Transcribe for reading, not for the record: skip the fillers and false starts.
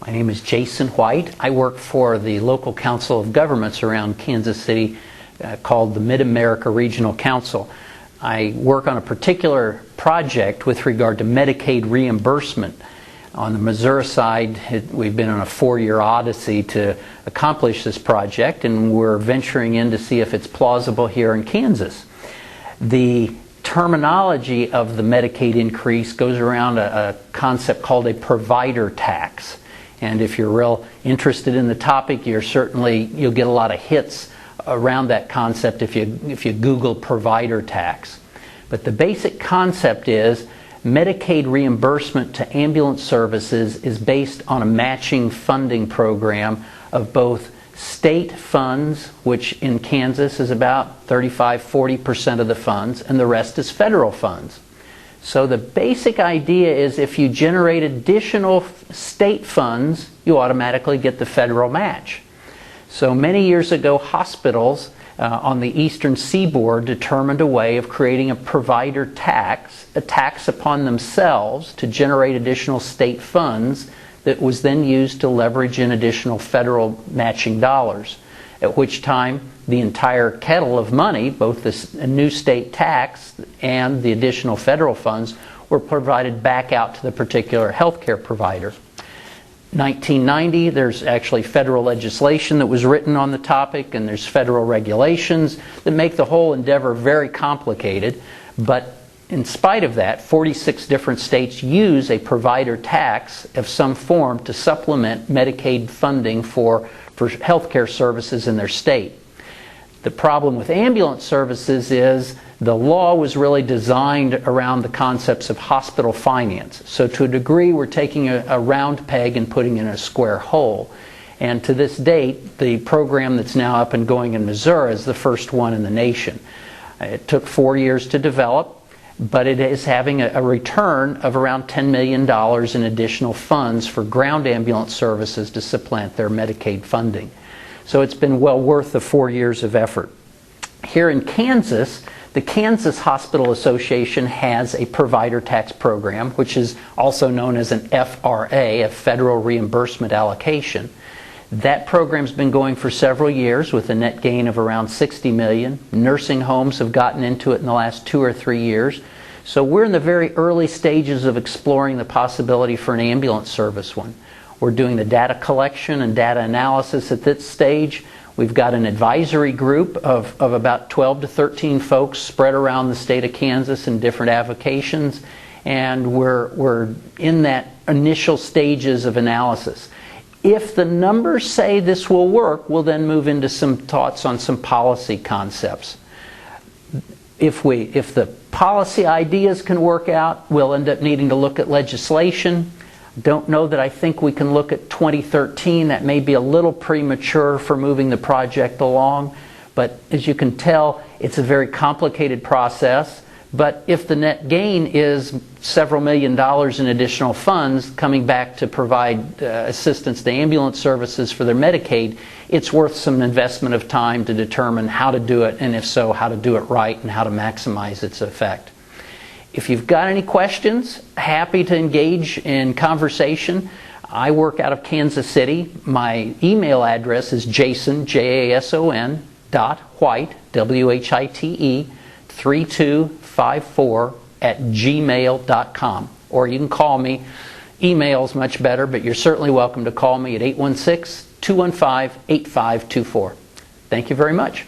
My name is Jason White. I work for the local council of governments around Kansas City called the Mid-America Regional Council. I work on a particular project with regard to Medicaid reimbursement. On the Missouri side, we've been on a 4-year odyssey to accomplish this project, and we're venturing in to see if it's plausible here in Kansas. The terminology of the Medicaid increase goes around a concept called a provider tax. And if you're real interested in the topic, you'll get a lot of hits around that concept if you Google provider tax. But the basic concept is Medicaid reimbursement to ambulance services is based on a matching funding program of both state funds, which in Kansas is about 35–40% of the funds, and the rest is federal funds. So the basic idea is if you generate additional state funds, you automatically get the federal match. So many years ago, hospitals on the eastern seaboard determined a way of creating a provider tax, a tax upon themselves to generate additional state funds that was then used to leverage in additional federal matching dollars, at which time the entire kettle of money, both the new state tax and the additional federal funds, were provided back out to the particular healthcare provider. 1990, there's actually federal legislation that was written on the topic, and there's federal regulations that make the whole endeavor very complicated. But in spite of that, 46 different states use a provider tax of some form to supplement Medicaid funding for healthcare services in their state. The problem with ambulance services is the law was really designed around the concepts of hospital finance. So to a degree, we're taking a round peg and putting it in a square hole. And to this date, the program that's now up and going in Missouri is the first one in the nation. It took 4 years to develop, but it is having a return of around $10 million in additional funds for ground ambulance services to supplant their Medicaid funding. So it's been well worth the 4 years of effort. Here in Kansas, the Kansas Hospital Association has a provider tax program, which is also known as an FRA, a Federal Reimbursement Allocation. That program's been going for several years with a net gain of around $60 million. Nursing homes have gotten into it in the last 2 or 3 years. So we're in the very early stages of exploring the possibility for an ambulance service one. We're doing the data collection and data analysis at this stage. We've got an advisory group of about 12 to 13 folks spread around the state of Kansas in different avocations, and we're in that initial stages of analysis. If the numbers say this will work, we'll then move into some thoughts on some policy concepts. If the policy ideas can work out, we'll end up needing to look at legislation. Don't know that I think we can look at 2013. That may be a little premature for moving the project along. But as you can tell, it's a very complicated process. But if the net gain is several million dollars in additional funds coming back to provide assistance to ambulance services for their Medicaid, it's worth some investment of time to determine how to do it, and if so, how to do it right and how to maximize its effect. If you've got any questions, happy to engage in conversation. I work out of Kansas City. My email address is jason, Jason, .white, WHITE, 3254 @gmail.com. Or you can call me. Email's much better, but you're certainly welcome to call me at 816-215-8524. Thank you very much.